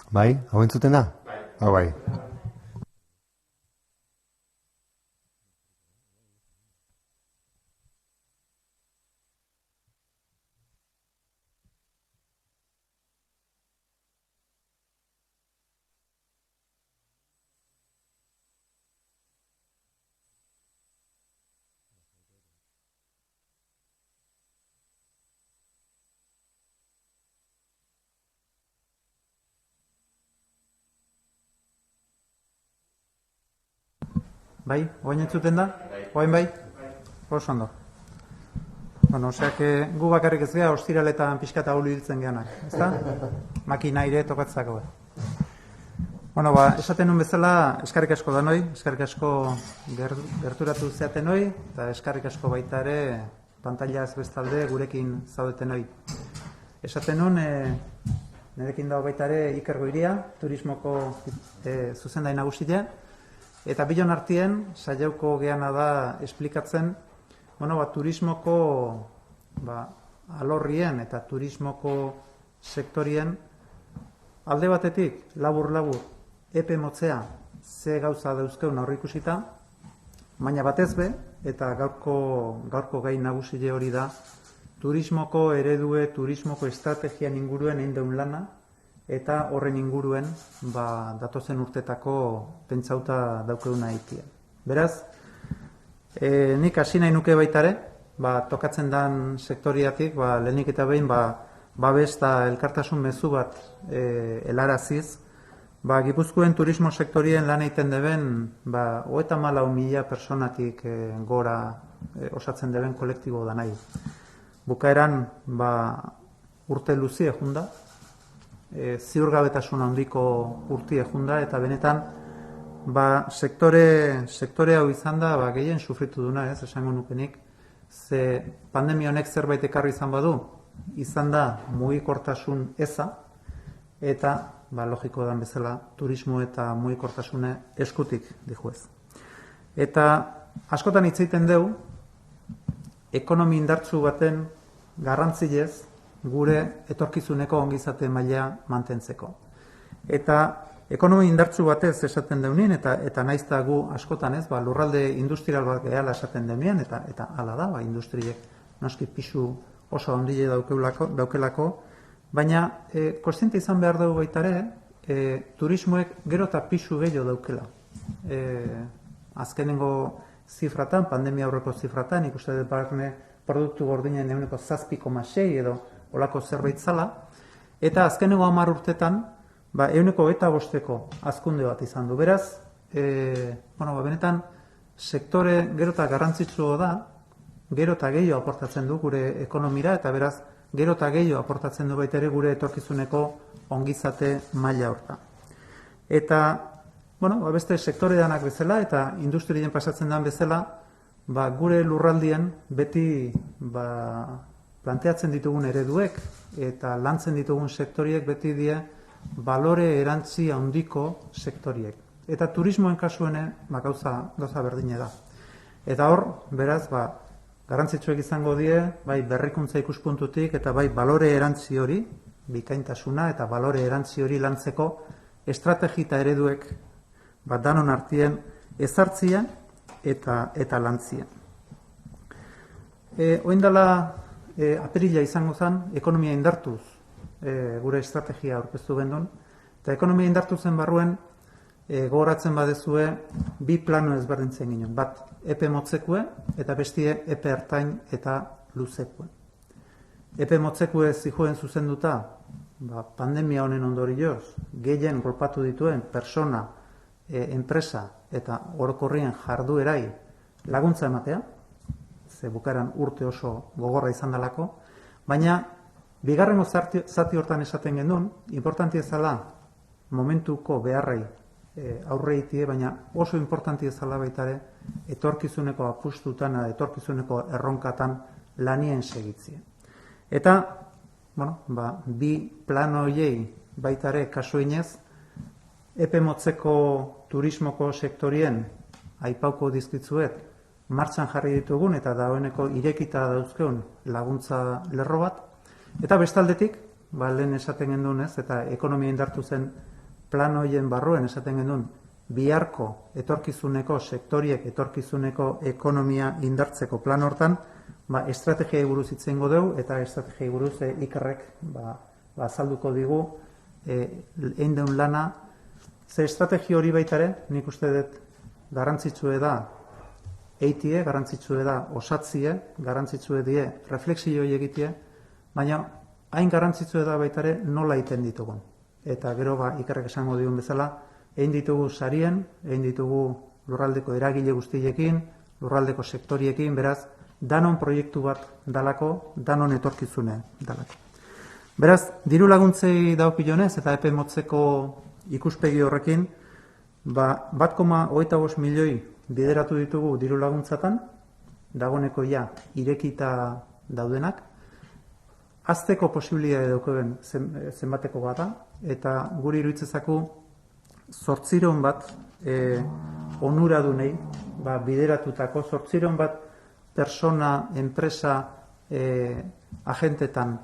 Bai, hau entzuten da? Hau bai. Bai, oain entzuten da? Oain bai? Oso ondo. Bueno, oseak gu bakarrik ez geha, ostiraletan pixkata hulu hiltzen gehanak, ezta? Makina ire tokatzako. Bueno, esaten nun bezala, eskarrik asko da noi, eskarrik asko gerturatu zeaten noi, eta eskarrik asko baita ere pantailaz bestalde gurekin zaudeten noi. Esaten nun, nirekin dago baita ere Iker Goiria, turismoko zuzendari nagusia, eta bilon artien, saiauko geana da esplikatzen, turismoko alorrien eta turismoko sektorien alde batetik, labur-labur, epe motzea ze gauza dauzkeun aurreikusita, baina batez be, eta gaurko gai nagusile hori da, turismoko eredue, turismoko estrategian inguruen eindeun lana, eta horren inguruen datozen urtetako pentsauta daukeuna ikia. Beraz, nik hasi nahi nuke baitare, tokatzen dan sektoriatik, lehenik eta behin, babes eta elkartasun mezu bat helaraziz, Gipuzkoen turismo sektorien lan egiten deben, 34.000 personatik gora osatzen deben kolektibo da nahi. Bukaeran, urte luzie junda, ziurgabetasun handiko urtie junda, eta benetan, sektore hau izan da, gehien sufritu duna, esango nukenik, ze pandemia honek zerbait ekarri izan badu, izan da mugikortasun eza, eta, logiko dan bezala, turismo eta mugikortasune eskutik dijuez. Eta, askotan hitz egiten dugu, ekonomi indartsu baten garrantzilez, gure etorkizuneko ongizate maila mantentzeko. Eta ekonomi indartsu batez esaten deunien, eta naizta gu askotan ez, lurralde industrial bat gehala esaten deunien, eta hala da, industriek noski pisu oso handile daukelako, baina kontziente izan behar dugu baitare, turismoek gero eta pisu gehiago daukela. Azkenengo zifratan, pandemia aurreko zifratan, ikuste dut barne produktu gordinen 7,6 edo olako zerbait zala, eta azkeneko 10 urtetan, 125ko hazkunde bat izan du. Beraz, benetan, sektore gero eta garrantzitsua da, gero eta gehiago aportatzen du gure ekonomira, eta beraz, gero eta gehiago aportatzen du baita ere gure etorkizuneko ongizate maila horta. Eta, beste sektore danak bezala, eta industrien pasatzen den bezala, gure lurraldien beti planteatzen ditugun ereduek eta lantzen ditugun sektoriek beti die balore erantzi handiko sektoriek. Eta turismoen kasuene gauza berdine da. Eta hor, beraz, garrantzitsuek izango die, bai berrikuntza ikuspuntutik eta bai balore erantzi hori, bikaintasuna eta balore erantzi hori lantzeko estrategi eta ereduek danon artien ezartzia eta lantzia. Oindala apirila izango zen, ekonomia indartuz gure estrategia aurkeztu gendun, eta ekonomia indartu zen barruen gogoratzen badezue bi plano ezberdintzen ginen, bat epe motzekue eta bestie epe ertain eta luzekue. Epe motzekue zihuen zuzenduta, pandemia honen ondorioz, gehien golpatu dituen persona, enpresa eta orokorrien jarduerai laguntza ematea, ze bukaeran urte oso gogorra izan dalako, baina bigarrengo zati hortan esaten gendun, importanti ezala momentuko beharrei aurreitie, baina oso importanti ezala baitare etorkizuneko apustutan, etorkizuneko erronkatan lanien segitzia. Eta, bi plano horiei baitare kasuinez, epe motzeko turismoko sektorien aipauko dizkitzuet, martxan jarri ditugun eta dagoeneko irekita dauzkeun laguntza lerro bat, eta bestaldetik, lehen esaten gendunez, eta ekonomia indartu zen plan horien barruen esaten genuen biharko etorkizuneko sektoriek etorkizuneko ekonomia indartzeko plan hortan, estrategiai buruz hitz egingo dugu eta estrategiai buruz Ikerrek azalduko digu egin duen lana. Ze estrategia hori baita ere, nik uste dut garrantzitsue da eitie, garrantzitsue da osatzie, garrantzitsue die refleksio hori egitie, baina hain garrantzitsue da baita ere nola egiten ditugun. Eta gero Ikerrek esango digun bezala, egin ditugu sarien, egin ditugu lurraldeko eragile guztiekin, lurraldeko sektoriekin, beraz, danon proiektu bat dalako, danon etorkizune dalako. Beraz, diru laguntzei daukionez eta epe motzeko ikuspegi horrekin, 1,25 milioi bideratu ditugu diru laguntzatan, dagoeneko irekita daudenak, azteko posibilitate daukagun zenbateko bada, eta guri iruditzezako 800 bat onuradunei bideratutako 800 bat persona, enpresa, agentetan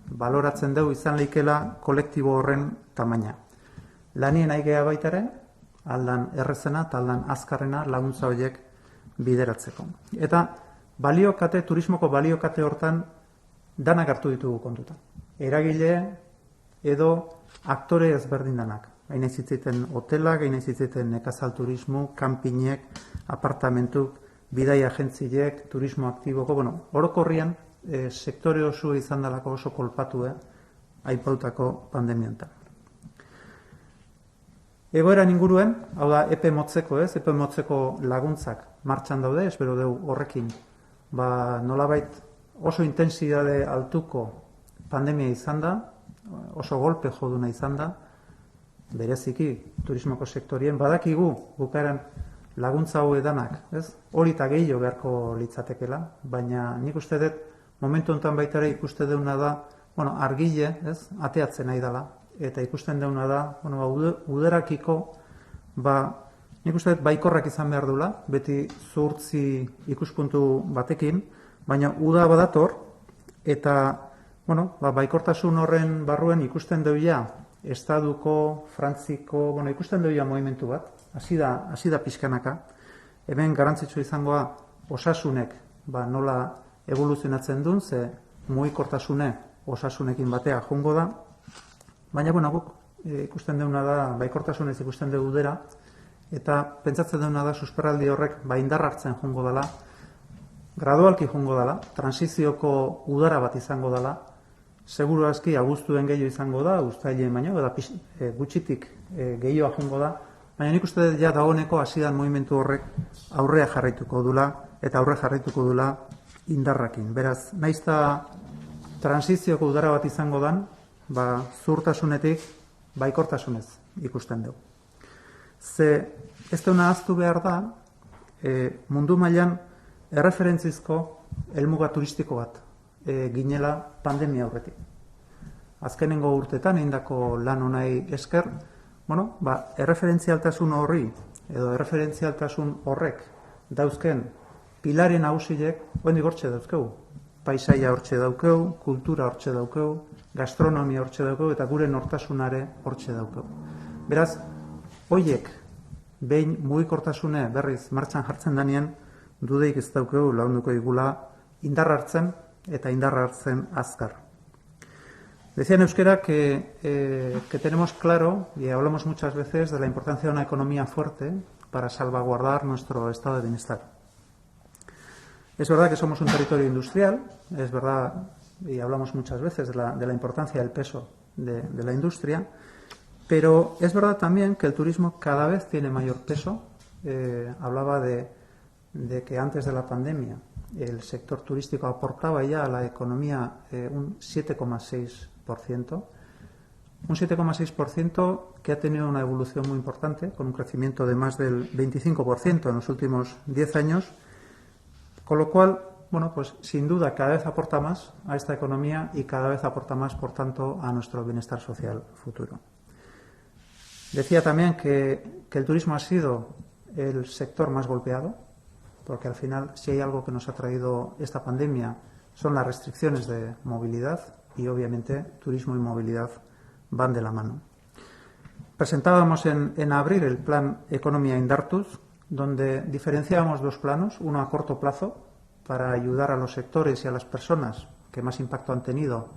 baloratzen dugu izan leikela kolektibo horren tamaina. Lanien aigea baitaren, aldan errezena eta aldan azkarrena laguntza horiek bideratzeko. Eta baliokate, turismoko baliokate hortan danak hartu ditugu kontuta. Eragile edo aktore ezberdin danak. Hain ezitziten hotelak, hain ezitziten nekazal turismo, kanpinek, apartamentuk, bidai agentziek, turismo aktiboko, orokorrian sektore oso izan dalako oso kolpatu aipautako pandemiantan. Egoeran inguruen, hau da, epe motzeko epe motzeko laguntzak martxan daude, espero dugu horrekin, nolabait oso intensidade altuko pandemia izan da, oso golpe joduna izan da, bereziki turismoko sektorien, badakigu bukaeran laguntza hau edanak, hori eta gehiago beharko litzatekela, baina nik uste dut, momentu honetan baita ere ikuste deuna da, argile, ateatzen nahi dela, eta ikusten deuna da, udarakiko, nik uste dut baikorrak izan behar dula, beti zuhurtzi ikuspuntu batekin, baina uda badator, eta baikortasun horren barruen ikusten duia, Estaduko, Frantziko, ikusten duia movimentu bat, hasi da pixkanaka, hemen garrantzitsu izangoa osasunek, nola evoluzionatzen duen, ze mugikortasune osasunekin batea jongo da, baina guk ikusten deuna da, baikortasunez ikusten dugu dira, eta pentsatzen deuna da, susperraldi horrek indar hartzen jongo dela, gradualki jongo dela, transizioko udara bat izango dela, seguru aski abuztuen gehiago izango da, uztailean baino, eta gutxitik gehiago jongo da, baina nik uste dut dagoeneko hasidan movimentu horrek aurrea jarraituko dula, eta aurre jarraituko dula indarrakin. Beraz, naizta transizioko udara bat izango dan, zuhurtasunetik baikortasunez ikusten dugu. Ze ez duna ahaztu behar da, mundu mailan erreferentzizko helmuga turistiko bat ginela pandemia aurretik. Azkenengo urtetan egindako lan honai esker, erreferentzialtasun horri edo erreferentzialtasun horrek dauzken pilaren nagusiek oraindik hortxe dauzkegu. Paisaia hortxe daukegu, kultura hortxe daukegu, gastronomia hortxe daukegu eta gure nortasunare hortxe daukegu. Beraz, hoiek behin mugikortasune berriz martxan jartzen danean, dudeik ez daukegu lagunduko digula indar hartzen eta indar hartzen azkar. Decía en euskera que tenemos claro, y hablamos muchas veces, de la importancia de una economía fuerte para salvaguardar nuestro estado de bienestar. Es verdad que somos un territorio industrial, es verdad, y hablamos muchas veces de la importancia del peso de la industria, pero es verdad también que el turismo cada vez tiene mayor peso. Hablaba de que antes de la pandemia el sector turístico aportaba ya a la economía un 7,6%. Un 7,6% que ha tenido una evolución muy importante, con un crecimiento de más del 25% en los últimos 10 años, con lo cual, pues sin duda cada vez aporta más a esta economía y cada vez aporta más, por tanto, a nuestro bienestar social futuro. Decía también que el turismo ha sido el sector más golpeado, porque al final, si hay algo que nos ha traído esta pandemia, son las restricciones de movilidad y, obviamente, turismo y movilidad van de la mano. Presentábamos en abril el plan Economía Indartuz, donde diferenciábamos dos planos, uno a corto plazo, para ayudar a los sectores y a las personas que más impacto han tenido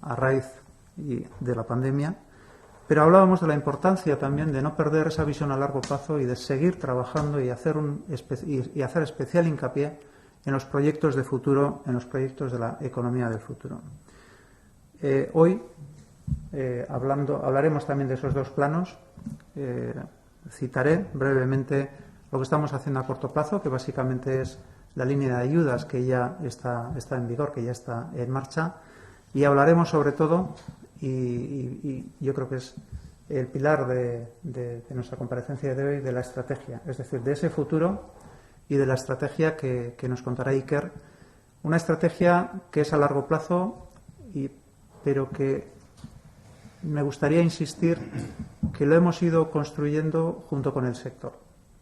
a raíz de la pandemia, pero hablábamos de la importancia también de no perder esa visión a largo plazo y de seguir trabajando y hacer especial hincapié en los proyectos de futuro, en los proyectos de la economía del futuro. Hoy hablaremos también de esos dos planos. Citaré brevemente lo que estamos haciendo a corto plazo, que básicamente es la línea de ayudas que ya está en vigor, que ya está en marcha, y hablaremos sobre todo, y yo creo que es el pilar de nuestra comparecencia de hoy, de la estrategia, es decir, de ese futuro y de la estrategia que nos contará Iker, una estrategia que es a largo plazo, pero que me gustaría insistir que lo hemos ido construyendo junto con el sector,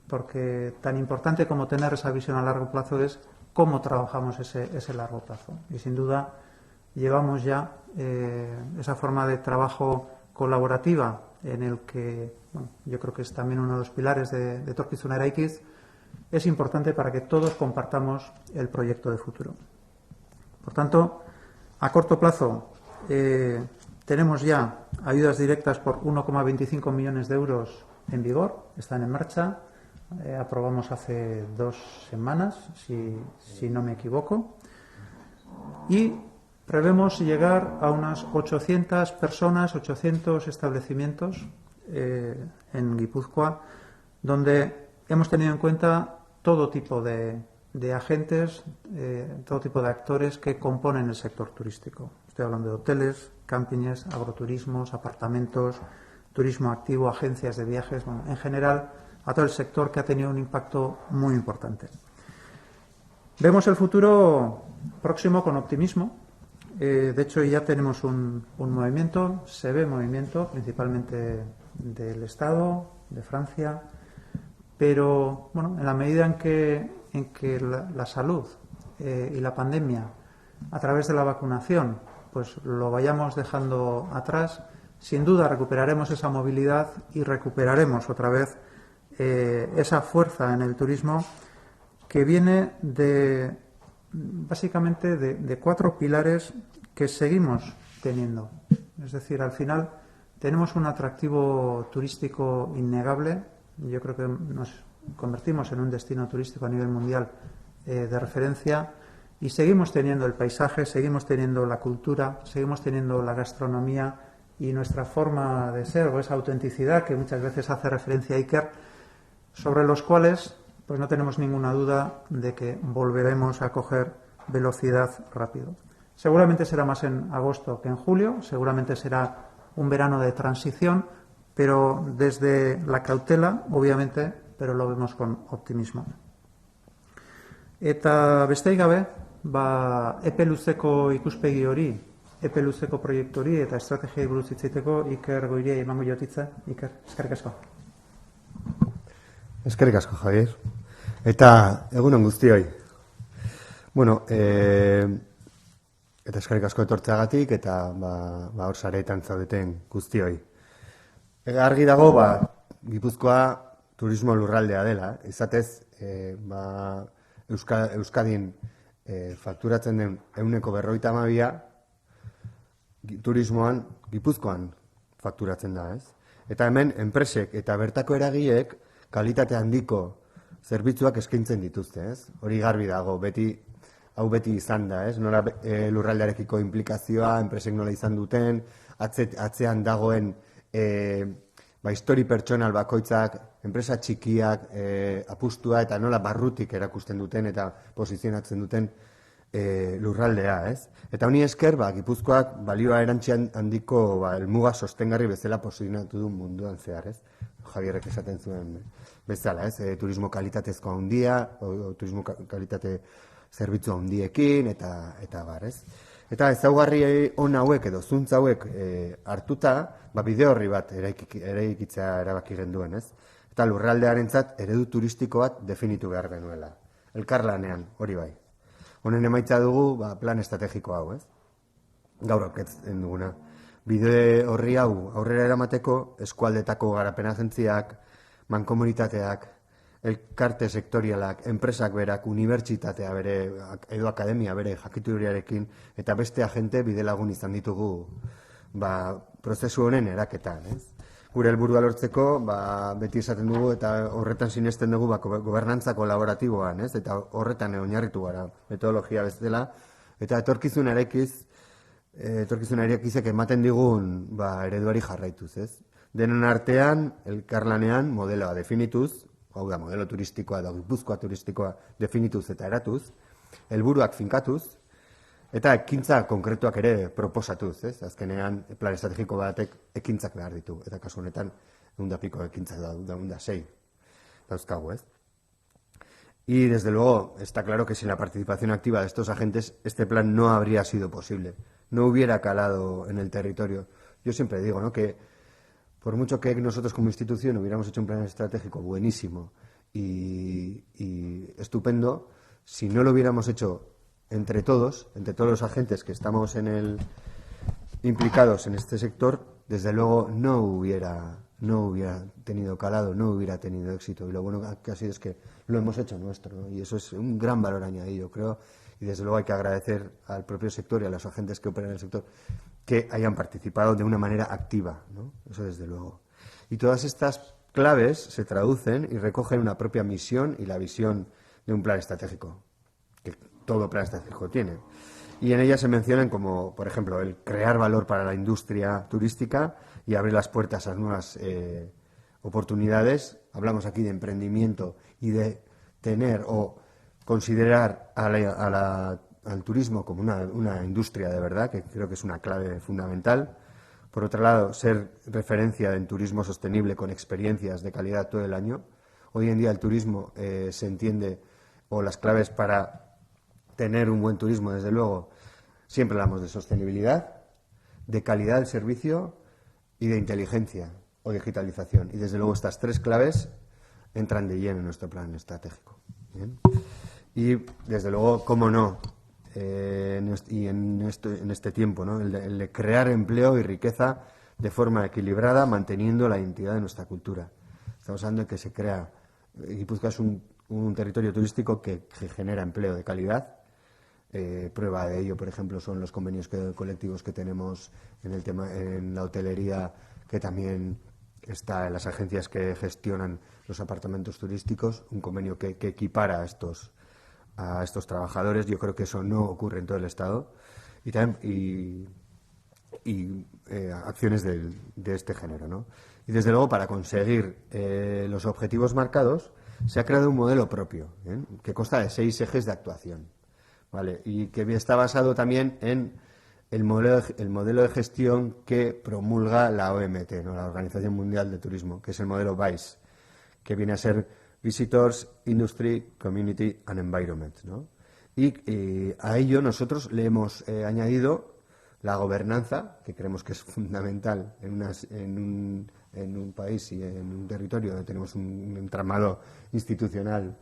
porque tan importante como tener esa visión a largo plazo es cómo trabajamos ese largo plazo. Y sin duda llevamos ya esa forma de trabajo colaborativa en el que, bueno, yo creo que es también uno de los pilares de Etorkizuna Eraikiz, es importante para que todos compartamos el proyecto de futuro. Por tanto, a corto plazo tenemos ya ayudas directas por 1,25 millones de euros en vigor, están en marcha, aprobamos hace 2 semanas, si no me equivoco, y prevemos llegar a unas 800 personas, 800 establecimientos en Guipúzcoa, donde hemos tenido en cuenta todo tipo de agentes, todo tipo de actores que componen el sector turístico. Estoy hablando de hoteles, campings, agroturismos, apartamentos, turismo activo, agencias de viajes, bueno, en general a todo el sector que ha tenido un impacto muy importante. Vemos el futuro próximo con optimismo. De hecho, ya tenemos un movimiento, se ve movimiento principalmente del Estado, de Francia, pero bueno, en la medida en que la salud y la pandemia, a través de la vacunación, pues lo vayamos dejando atrás, sin duda recuperaremos esa movilidad y recuperaremos otra vez esa fuerza en el turismo que viene básicamente de 4 pilares que seguimos teniendo. Es decir, al final tenemos un atractivo turístico innegable. Yo creo que nos convertimos en un destino turístico a nivel mundial de referencia, y seguimos teniendo el paisaje, seguimos teniendo la cultura, seguimos teniendo la gastronomía y nuestra forma de ser, o esa autenticidad que muchas veces hace referencia a Iker, sobre los cuales pues no tenemos ninguna duda de que volveremos a coger velocidad rápido. Seguramente será más en agosto que en julio, seguramente será un verano de transición, pero desde la cautela, obviamente, pero lo vemos con optimismo. Eta besterik gabe, epe luzeko ikuspegi hori, epe luzeko proiektu hori eta estrategiai buruz hitz egiteko Iker Goiriei emango jotitza. Iker, eskerrik asko. Eskerrik asko, Javier. Eta egunon guztioi. Bueno, eta eskerrik asko etortzeagatik eta hor sareetan zaudeten guztioi. Argi dago, Gipuzkoa turismo lurraldea dela, izatez, Euskadin fakturatzen den 152 turismoan Gipuzkoan fakturatzen da, ez? Eta hemen enpresek eta bertako eragileek kalitate handiko zerbitzuak eskaintzen dituzte, ez? Hori garbi dago, hau beti izan da, ez? Nola lurraldearekiko implikazioa, enpresek nola izan duten, atzean dagoen histori pertsonal bakoitzak, enpresa txikiak apustua eta nola barrutik erakusten duten eta posizionatzen duten lurraldea, ez? Eta honi esker, Gipuzkoak balioa erantzian handiko helmuga sostengarri bezala posizionatu du munduan zehar, ez? Javierrek esaten zuen bezala, ez? Turismo kalitatezko handia, turismo kalitate zerbitzu handiekin eta bar, ez? Eta ezaugarri on hauek edo zuntz hauek hartuta, bide horri bat eraikitzea erabaki genduen, ez? Eta lurraldearentzat eredu turistiko bat definitu behar genuela. Elkarlanean, hori bai. Honen emaitza dugu plan estrategiko hau, ez? Gaur aurkezten duguna. bide horri hau aurrera eramateko eskualdetako garapen agentziak, mankomunitateak, elkarte sektorialak, enpresak berak, unibertsitatea bere, edo akademia bere jakituriarekin, eta beste agente bidelagun izan ditugu prozesu honen eraketan. Gure helburua lortzeko, beti esaten dugu, eta horretan sinesten dugu gobernantza kolaboratiboan, eta horretan oinarritu gara, metodologia bezala, eta etorkizunarekizek ematen digun ereduari jarraituz. Denon artean, elkarlanean, modeloa definituz, hau da, modelo turistikoa da, Gipuzkoa turistikoa definituz eta eratuz, helburuak finkatuz, eta ekintza konkretuak ere proposatuz, azkenean plan estrategiko batek ekintzak behar ditu, eta kasu honetan, 100 piko ekintzak da, 106 dauzkagu, Y desde luego está claro que sin la participación activa de estos agentes, este plan no habría sido posible, no hubiera calado en el territorio. Yo siempre digo, ¿no?, que por mucho que nosotros como institución hubiéramos hecho un plan estratégico buenísimo y estupendo, si no lo hubiéramos hecho entre todos los agentes que estamos implicados en este sector, desde luego no hubiera tenido calado, no hubiera tenido éxito. Y lo bueno que ha sido es que lo hemos hecho nuestro, ¿no? Y eso es un gran valor añadido, creo. Y desde luego hay que agradecer al propio sector y a los agentes que operan en el sector que hayan participado de una manera activa, ¿no? Eso desde luego. Y todas estas claves se traducen y recogen una propia misión y la visión de un plan estratégico, que todo plan estratégico tiene. Y en ellas se mencionan como, por ejemplo, el crear valor para la industria turística y abrir las puertas a nuevas oportunidades. Hablamos aquí de emprendimiento y de tener o considerar al turismo como una industria de verdad, que creo que es una clave fundamental. Por otro lado, ser referencia en turismo sostenible con experiencias de calidad todo el año. Hoy en día el turismo se entiende, o las claves para tener un buen turismo, desde luego, siempre hablamos de sostenibilidad, de calidad del servicio y de inteligencia o digitalización. Y desde luego estas tres claves entran de lleno en nuestro plan estratégico. ¿Bien? Y desde luego, cómo no, en este tiempo, ¿no?, el de crear empleo y riqueza de forma equilibrada, manteniendo la identidad de nuestra cultura. Estamos hablando de que se crea, Guipúzcoa es un territorio turístico que genera empleo de calidad. Prueba de ello, por ejemplo, son los convenios colectivos que tenemos en la hotelería, que también está en las agencias que gestionan los apartamentos turísticos, un convenio que equipara a estos trabajadores. Yo creo que eso no ocurre en todo el Estado. Y también acciones de este género, ¿no? Y desde luego, para conseguir los objetivos marcados, se ha creado un modelo propio, que consta de 6 ejes de actuación, ¿vale? Y que está basado también en el modelo de gestión que promulga la OMT, ¿no?, la Organización Mundial de Turismo, que es el modelo VICE, que viene a ser Visitors, Industry, Community and Environment, ¿no? Y a ello nosotros le hemos añadido la gobernanza, que creemos que es fundamental en un país y en un territorio donde tenemos un entramado institucional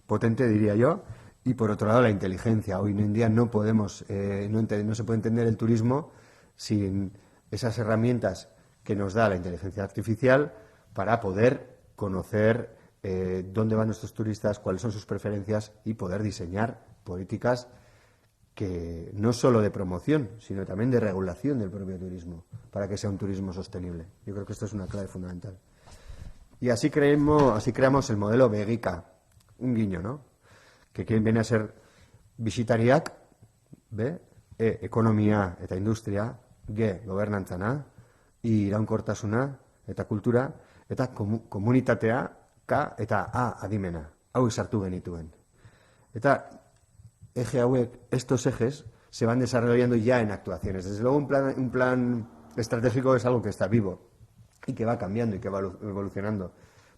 potente, diría yo. Y por otro lado, la inteligencia. Hoy en día no se puede entender el turismo sin esas herramientas que nos da la inteligencia artificial para poder conocer dónde van nuestros turistas, cuáles son sus preferencias y poder diseñar políticas que no solo de promoción, sino también de regulación del propio turismo, para que sea un turismo sostenible. Yo creo que esto es una clave fundamental. Y así creamos el modelo Begica, un guiño, ¿no?, que viene a ser bisitariak, B, ekonomia eta industria, G, gobernantzana, I, iraunkortasuna eta kultura, eta komunitatea, K, eta A, adimena. Hau sartu genituen. Eta estos ejes se van desarrollando ya en actuaciones. Desde luego un plan estratégico es algo que está vivo y que va cambiando y que va evolucionando.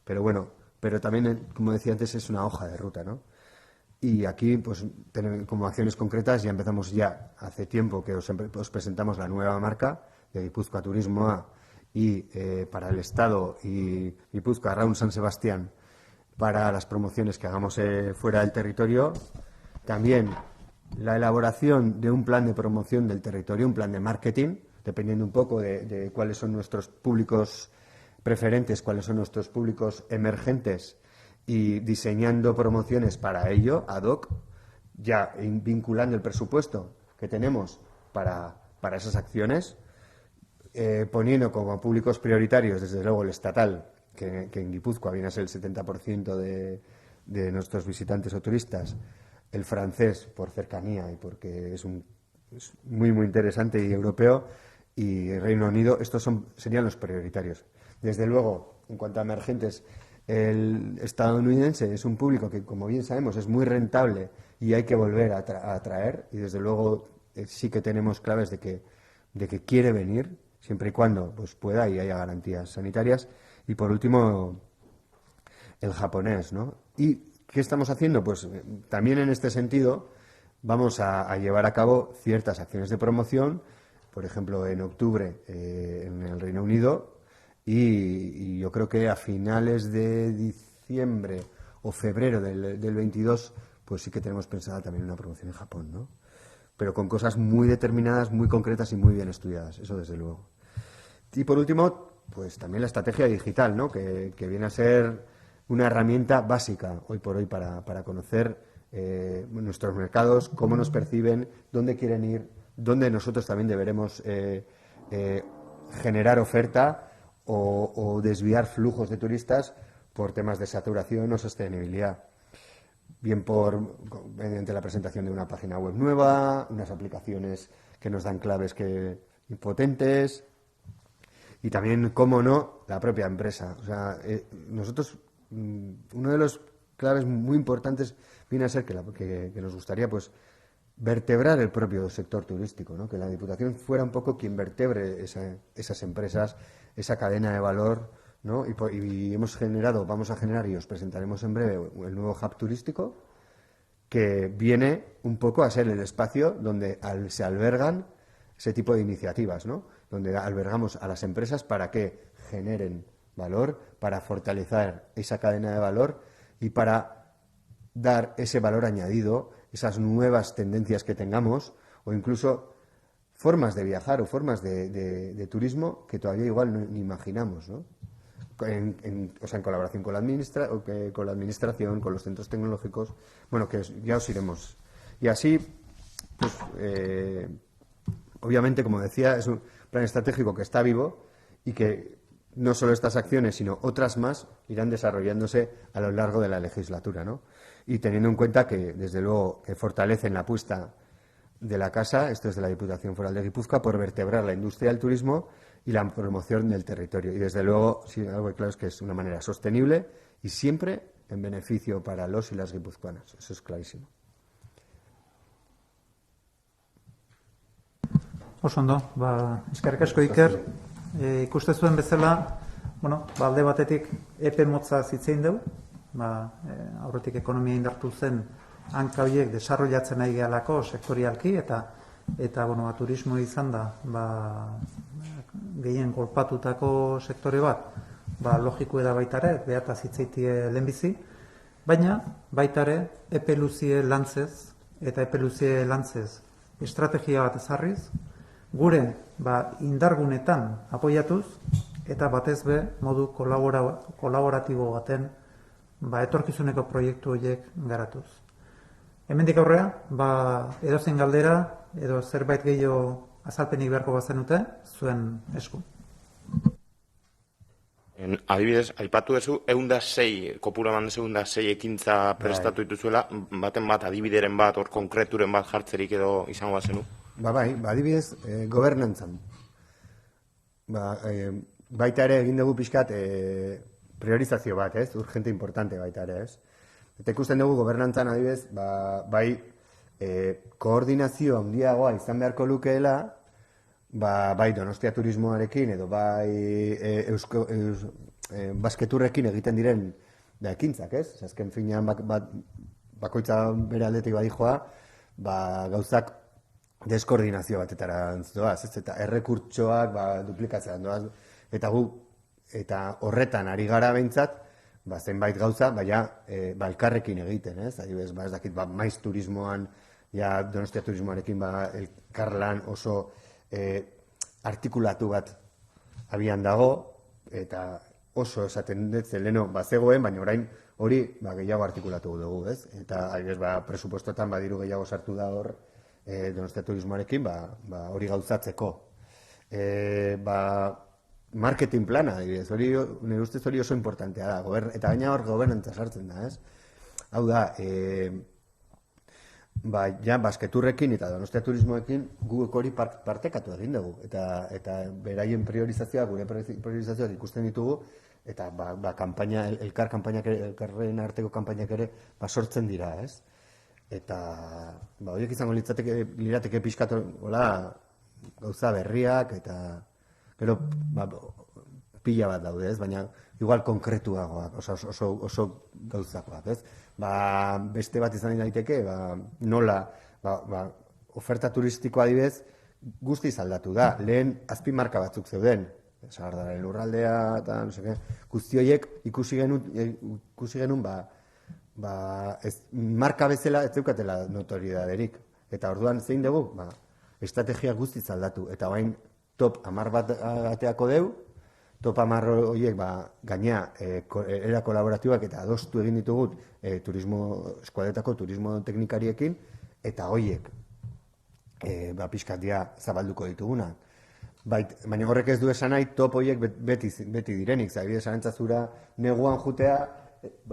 Pero bueno, pero también, como decía antes, es una hoja de ruta, ¿no? Y aquí, pues, como acciones concretas, ya empezamos hace tiempo que os presentamos la nueva marca de Guipúzcoa Turismoa y para el Estado y Guipúzcoa Raun San Sebastián para las promociones que hagamos fuera del territorio. También la elaboración de un plan de promoción del territorio, un plan de marketing, dependiendo un poco de cuáles son nuestros públicos preferentes, cuáles son nuestros públicos emergentes y diseñando promociones para ello, ad hoc, ya vinculando el presupuesto que tenemos para esas acciones, poniendo como públicos prioritarios, desde luego, el estatal, que en Guipúzcoa viene a ser el 70% de nuestros visitantes o turistas, el francés por cercanía y porque es muy, muy interesante y europeo, y el Reino Unido, serían los prioritarios. Desde luego, en cuanto a emergentes, el estadounidense es un público que, como bien sabemos, es muy rentable y hay que volver a atraer, y desde luego sí que tenemos claves de que quiere venir, siempre y cuando pues pueda y haya garantías sanitarias. Y por último, el japonés, ¿no? ¿Y qué estamos haciendo? Pues también en este sentido vamos a llevar a cabo ciertas acciones de promoción, por ejemplo, en octubre en el Reino Unido, y yo creo que a finales de diciembre o febrero del 22, pues sí que tenemos pensada también una promoción en Japón, ¿no? Pero con cosas muy determinadas, muy concretas y muy bien estudiadas, eso desde luego. Y por último, pues también la estrategia digital, ¿no? Que viene a ser una herramienta básica hoy por hoy para conocer nuestros mercados, cómo nos perciben, dónde quieren ir, dónde nosotros también deberemos generar oferta o desviar flujos de turistas por temas de saturación o sostenibilidad. Bien mediante la presentación de una página web nueva, unas aplicaciones que nos dan claves potentes, y también, cómo no, la propia empresa. O sea, nosotros, uno de los claves muy importantes viene a ser que nos gustaría, pues, vertebrar el propio sector turístico, ¿no? Que la Diputación fuera un poco quien vertebre esas empresas, esa cadena de valor, ¿no? Y vamos a generar, y os presentaremos en breve, el nuevo hub turístico, que viene un poco a ser el espacio donde se albergan ese tipo de iniciativas, ¿no? Donde albergamos a las empresas para que generen valor, para fortalecer esa cadena de valor y para dar ese valor añadido, esas nuevas tendencias que tengamos, o incluso formas de viajar o formas de turismo que todavía igual ni imaginamos, ¿no? En colaboración con la administración, con los centros tecnológicos, bueno, que ya os iremos. Y así, pues, obviamente, como decía, es un plan estratégico que está vivo y que no solo estas acciones, sino otras más, irán desarrollándose a lo largo de la legislatura, ¿no? Y teniendo en cuenta que, desde luego, que fortalecen la apuesta de la Casa, esto es de la Diputación Foral de Guipúzcoa, por vertebrar la industria del turismo y la promoción del territorio. Y, desde luego, sí, algo claro es que es una manera sostenible y siempre en beneficio para los y las guipuzcoanas. Eso es clarísimo. Oso ondo, eskerrik asko Iker, ikuste zuen bezala, alde batetik epe motza zitzein dugu, aurretik ekonomia indartu zen hanka horiek desarrollatzen nahi gehalako sektorialki, eta turismo izan da, gehien golpatutako sektore bat, logiko da baitare, behataz hitzeitie lehenbizi, baina baitare epe luzie lantzez, eta epe luzie lantzez estrategia bat ezarriz, gure indargunetan apoiatuz, eta batez be modu kolaboratibo baten etorkizuneko proiektu horiek garatuz. Hemendik aurrera, edozein galdera edo zerbait gehiago azalpenik beharko bazenute, zuen esku. Adibidez, aipatu duzu, 106, kopura eman duzu 106 ekintza prestatu dituzuela, baten bat, adibideren bat, hor konkreturen bat jartzerik edo izango bazenu? Adibidez, gobernantzan. Baita ere egin dugu pixkat priorizazio bat, ez? Urgente importante baita ere, ez? Eta ikusten dugu gobernantzan, adibidez, koordinazio handiagoa izan beharko lukeela, bai Donostia turismoarekin edo bai basketurrekin egiten diren ekintzak, ez? Azken finean bakoitza bere aldetik badijoa, gauzak deskoordinazio batetara doaz, ez? Eta errekurtsoak duplikatzean doaz, eta horretan ari gara behintzat, zenbait gauza, elkarrekin egiten, ez? Adibidez, ez dakit, maiz turismoan, Donostia turismoarekin elkarlan oso artikulatu bat abian dago, eta oso esaten dut leheno bazegoen, baina orain hori gehiago artikulatu dugu, ez? Eta presupuestotan diru gehiago sartu da hor Donostia Turismoarekin hori gauzatzeko. Marketing plana, adibidez, nire ustez hori oso importantea da, eta gaina hor gobernantza sartzen da, ez? Hau da, Basketurrekin eta Donostia Turismoekin guk hori partekatu egin dugu, eta beraien priorizazioa, gure priorizazioak ikusten ditugu, eta elkarren arteko kanpainak ere sortzen dira, ez? Eta horiek izango lirateke pixkat gauza berriak, eta gero pila bat daude, ez? Baina igual konkretuagoak, oso gauzakoak, ez? Beste bat izan daiteke, nola oferta turistikoa adibidez guztiz aldatu da. Lehen azpimarka batzuk zeuden, Sagardaren lurraldea eta guzti horiek ikusi genuen marka bezala ez zeukatela notoriedaderik. Eta orduan zein dugu, estrategia guztiz aldatu. Eta bain top 10 bat ateako deu, top 10 horiek gainea era kolaboratiboak eta adostu egin ditugut eskuadetako turismo teknikariekin, eta horiek pixkat dia zabalduko dituguna. Baina horrek ez du esan nahi top horiek beti direnik, zabidez arantzazura neguan jutea,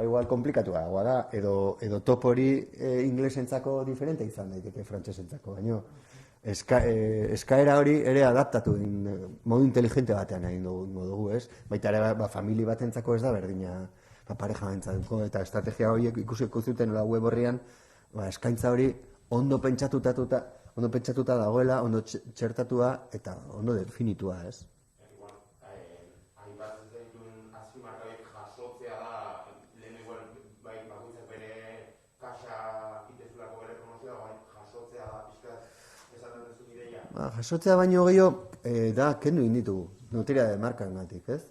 igual komplikatu dagoa da, edo top hori inglesentzako diferente izan daiteke frantsesentzako, baina eskaera hori ere adaptatu modu inteligente batean egin dugu, ez? Baita ere famili batentzako ez da berdina pareja bentzatuko, eta estrategia horiek ikusiko zuten web horrian, eskaintza hori ondo pentsatuta dagoela, ondo txertatua eta ondo definitua, ez? Aipatzen zenituen azpimarkak jasotzea da, lehen igual bakoitzak bere kaxa itezulako bere promozioa, jasotzea da pixka esaten duzun ideia. Jasotzea baino gehiago da kendu inditugu, noteria de markak gatik, ez?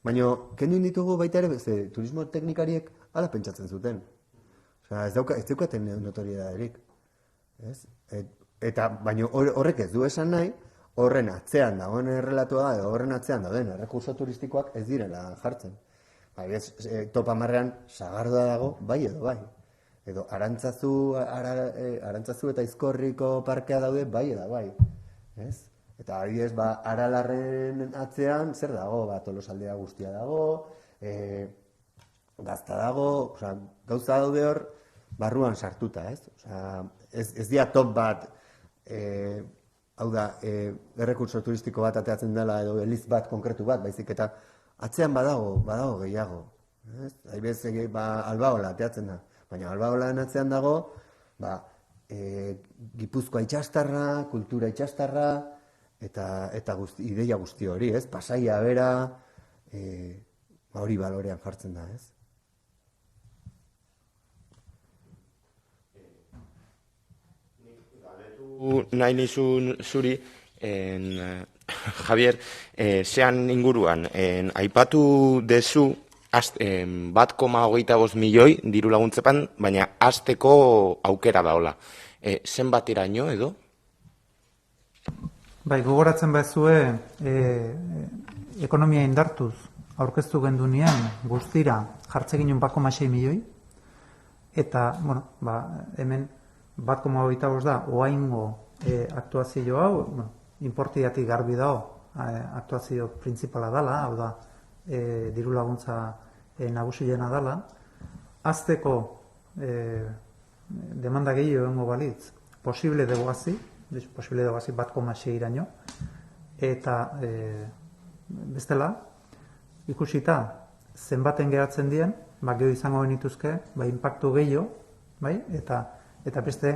Baina kendu inditugu baita ere, turismo teknikariek ala pentsatzen zuten. Ez daukaten notoriedaderik. Eta baina horrek ez du esan nahi, horren atzean dagoen errelatoa edo horren atzean dauden errekurso turistikoak ez direla jartzen. Top 10ean Sagardoa dago, bai edo bai. Edo Arantzazu eta Izkorriko parkea daude, bai edo bai. Eta adibidez, Aralarren atzean zer dago, Tolosaldea guztia dago, Gazta dago, gauza daude hor, barruan sartuta, ez? Ez dira top bat, hau da, errekurso turistiko bat ateatzen dela, edo eliz bat, konkretu bat, baizik eta atzean badago gehiago. Adibidez, Albaola ateatzen da, baina Albaolaren atzean dago, Gipuzkoa itxastarra, kultura itxastarra, eta ideia guzti hori, ez? Pasaia bera, hori balorean jartzen da, ez? Nahi nizun zuri, Javier, zean inguruan, aipatu dezu 1,25 milioi diru laguntzepan, baina hasteko aukera daola. Zenbateraino edo? Gogoratzen bazue, ekonomia indartuz aurkeztu gendunean guztira jartze ginen 1,6 milioi, eta, hemen 1,25 da, oaingo aktuazio hau, inportiatik garbi dago, aktuazio printzipala dela, hau da, diru laguntza nagusiena dela, azteko demanda gehiago egongo balitz, posible degoazi 1,6 iraino, eta bestela, ikusita, zenbaten geratzen dien, geho izango benituzke, inpaktu gehiago, eta beste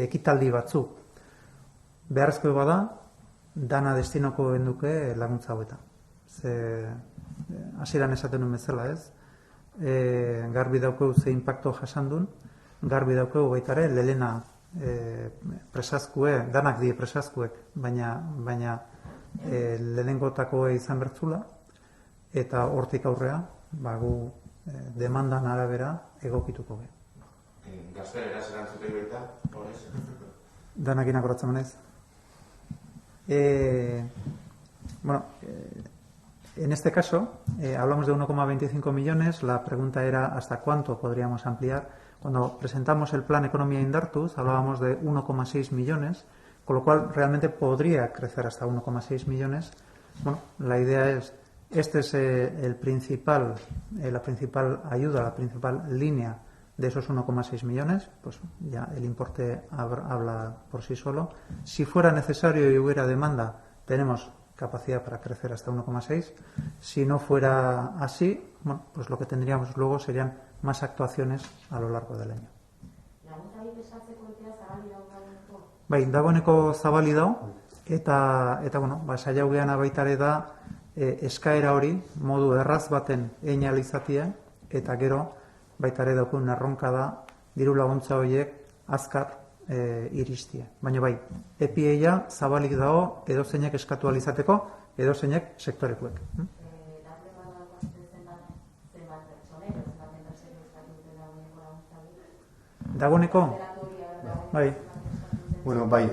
ekitaldi batzuk. Beharrezko bada, dana destinoko genduke laguntza hauetan. Hasieran esaten nuen bezala, ez? Garbi daukeu ze inpaktu jasandun, garbi daukeu baitare, lelena presazkue, danak die presazkuek, baina lehenengotako izan bertzula, eta hortik aurrea, gu demandan arabera egokituko ge. Gaztelera zerantzute baita, horrez? Danak inakoratzen manez. Bueno, en este caso hablamos de 1,25 millones. La pregunta era hasta cuánto podríamos ampliar. Cuando presentamos el plan Economía Indartuz hablábamos de 1,6 millones, con lo cual realmente podría crecer hasta 1,6 millones. Bueno, la idea es, este es la principal ayuda, la principal línea de esos 1,6 millones, pues ya el importe habla por sí solo. Si fuera necesario y hubiera demanda, tenemos capacidad para crecer hasta 1,6. Si no fuera así, bueno, pues lo que tendríamos luego serían más actuaciones a lo largo del año. Bai, dagoeneko zabali dago, eta bueno, saiatu geana baita ere da eskaera hori modu erraz baten egin ahal izatea, eta gero baita ere daukagun erronka da diru laguntza horiek azkar iristie. Baina bai, EPIA zabalik dago edozeinek eskatu ahal izateko, edozeinek sektorekuek. Dagoeneko? Bai. Bueno, bai,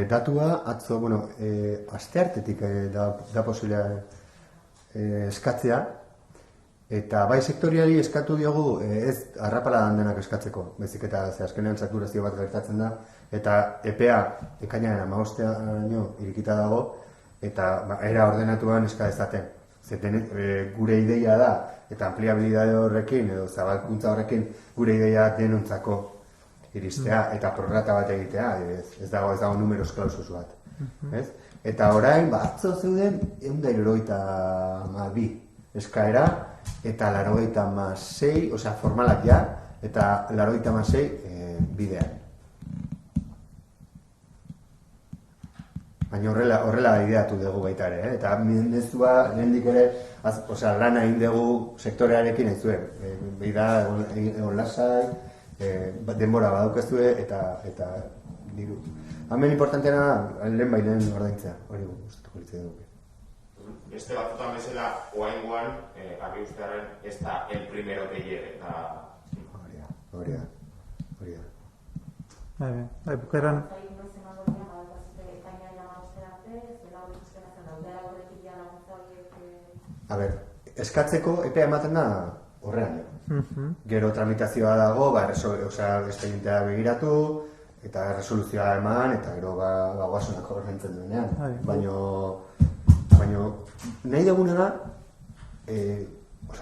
datua, atzo, bueno, asteartetik da posiblea eskatzea, eta bai sektoriari eskatu diogu ez arrapaladan denak eskatzeko, bezik eta azkenean saturazio bat gertatzen da, eta EPEA ekainaren 15 irikita dago, eta era ordenatuan eska dezaten. Zeten gure ideia da, eta ampliabilidade horrekin, edo zabalkuntza horrekin, gure ideia denontzako iristea, eta prorrata bat egitea, ez dago numeros klausus bat. Eta orain, atzo zeuden, 172 eskaera, eta 86, osea, formalak ja, eta 86 bidean. Baina horrela ideatu dugu baita ere, eta mendezua lehendik ere, osea, lana egin dugu sektorearekin ez zuen. Beida, egon lasai, denbora badaukezue eta diru. Hemen importanteena lehen bailen ordaintzea, hori guztuko litzea dugu. Beste batzutan bezala, oaingoan, argi ustearen, ez da el primero que llegue. Hori da. Bai, bukaeran... A ber, eskatzeko epea ematen da horrean. Gero tramitazioa dago, espedientea begiratu, eta resoluzioa eman, eta gero guasunako ordaintzen duenean. Baina nahi duguna da,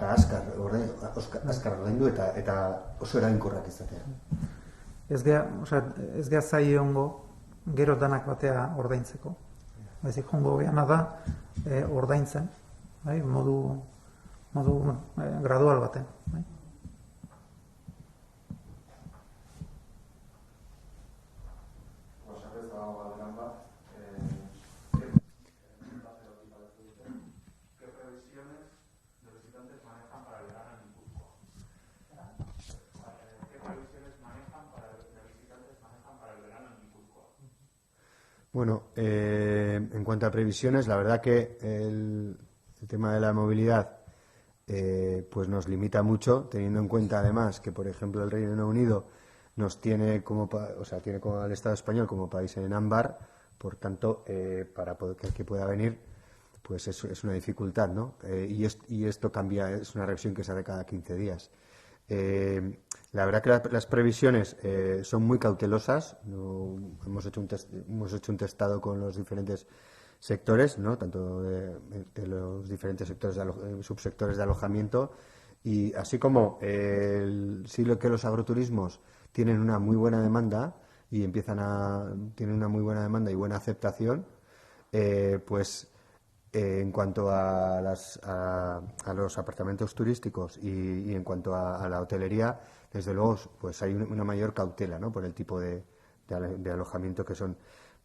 azkar ordaindu eta oso eraginkorrak izatea. Ez gea zai ongo, gero danak batea ordaintzeko. Baizik jongo geana da ordaintzen, modu gradual baten. Bueno, en cuanto a previsiones, la verdad que el tema de la movilidad pues nos limita mucho, teniendo en cuenta además que, por ejemplo, el Reino Unido nos tiene tiene como al Estado español como país en ámbar, por tanto, para que pueda venir, pues es una dificultad, ¿no? Y esto cambia, es una revisión que se hace cada 15 días. La verdad que las previsiones son muy cautelosas. Hemos hecho un testado con los diferentes sectores, ¿no? Tanto de los diferentes sectores subsectores de alojamiento, y así como sí que los agroturismos tienen una muy buena demanda y tienen una muy buena demanda y buena aceptación, pues en cuanto a los apartamentos turísticos y en cuanto a la hotelería, desde luego pues hay una mayor cautela, ¿no? Por el tipo de alojamiento que son.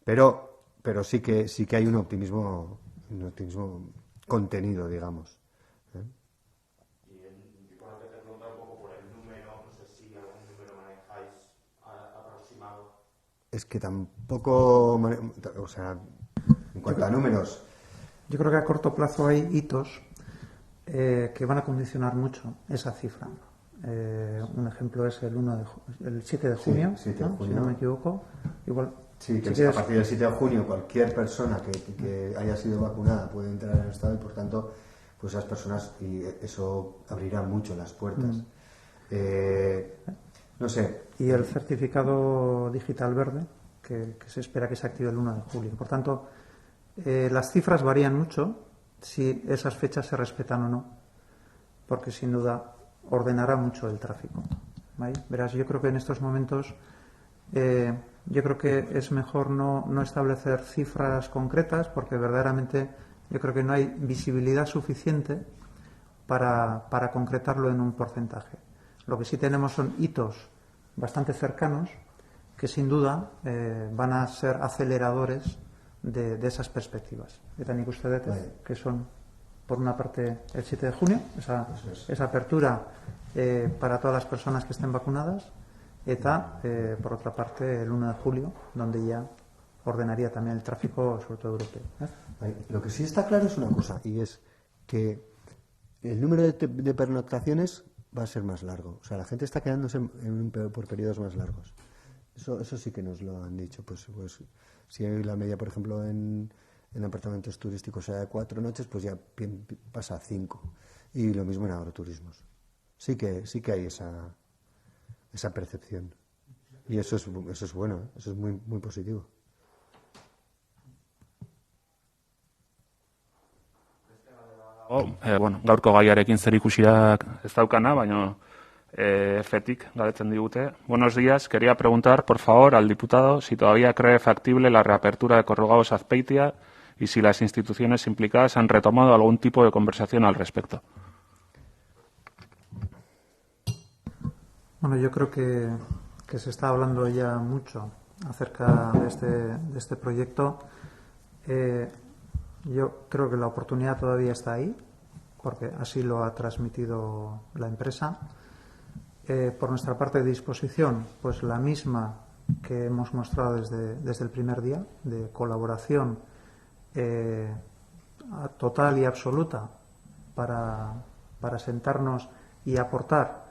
Pero sí que hay un optimismo contenido, digamos. Y por lo que te pregunto un poco por el número, no sé si algún número manejáis aproximado. Es que tampoco, o sea, en cuanto a números. Yo creo que a corto plazo hay hitos que van a condicionar mucho esa cifra. Un ejemplo es el 7 de junio, sí, 7 de junio. si no me equivoco. Igual Sí, que a partir del 7 de junio cualquier persona que haya sido vacunada puede entrar en el Estado y por tanto pues esas personas, y eso abrirá mucho las puertas. No sé. Y el certificado digital verde, que se espera que se active el 1 de julio. Por tanto, las cifras varían mucho si esas fechas se respetan o no, porque sin duda ordenará mucho el tráfico. ¿Vale? Verás, yo creo que en estos momentos yo creo que es mejor no establecer cifras concretas, porque verdaderamente yo creo que no hay visibilidad suficiente para concretarlo en un porcentaje. Lo que sí tenemos son hitos bastante cercanos que sin duda van a ser aceleradores de esas perspectivas. Eta nik uste dut, que son, por una parte, el 7 de junio, esa apertura para todas las personas que estén vacunadas, eta, por otra parte, el 1 de julio, donde ya ordenaría también el tráfico, sobre todo europeo. Lo que sí está claro es una cosa, y es que el número de pernoctaciones va a ser más largo. O sea, la gente está quedándose por periodos más largos. Eso sí que nos lo han dicho. Pues si hay la media, por ejemplo, en apartamentos turísticos sea de 4 noches, pues ya pasa a 5. Y lo mismo en agroturismos. Sí que hay esa percepción. Y eso es bueno, eso es muy, muy positivo. Gaurko gaiarekin zerikusiak ez daukana, baina FETIK galdetzen digute. Buenos días, quería preguntar, por favor, al diputado si todavía cree factible la reapertura de Corrugados Azpeitia y si las instituciones implicadas han retomado algún tipo de conversación al respecto. Bueno, yo creo que se está hablando ya mucho acerca de este proyecto. Yo creo que la oportunidad todavía está ahí, porque así lo ha transmitido la empresa. Por nuestra parte de disposición, pues la misma que hemos mostrado desde el primer día, de colaboración total y absoluta para sentarnos y aportar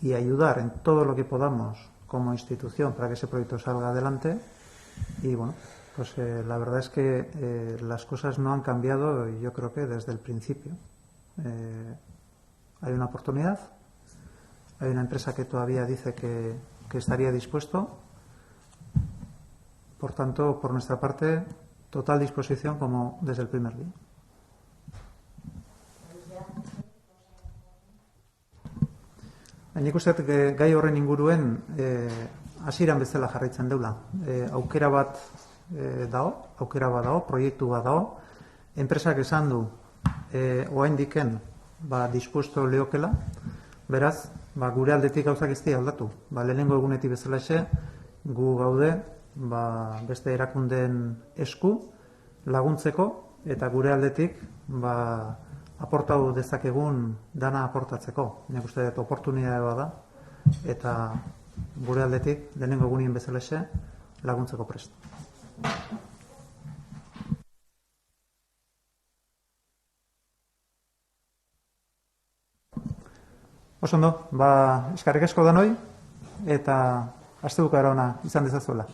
y ayudar en todo lo que podamos como institución para que ese proyecto salga adelante. Y bueno, pues la verdad es que las cosas no han cambiado, yo creo que desde el principio. Hay una oportunidad, hay una empresa que todavía dice que estaría dispuesto. Por tanto, por nuestra parte, total disposición como desde el primer día. Nik uste dut gai horren inguruen hasieran bezala jarraitzen deula. Aukera bat dago, proiektu bat dago. Enpresak esan du oraindiken dispuesto leokela. Beraz, gure aldetik gauzak ez dira aldatu. Lehenengo egunetik bezalaxe gu gaude beste erakundeen esku laguntzeko eta gure aldetik aportatu dezakegun dana aportatzeko. Nik uste dut oportunitatea bada eta gure aldetik lehenengo egunien bezalaxe laguntzeko prest. Oso ondo, eskerrik asko danoi eta astebukaera ona izan dezazuela.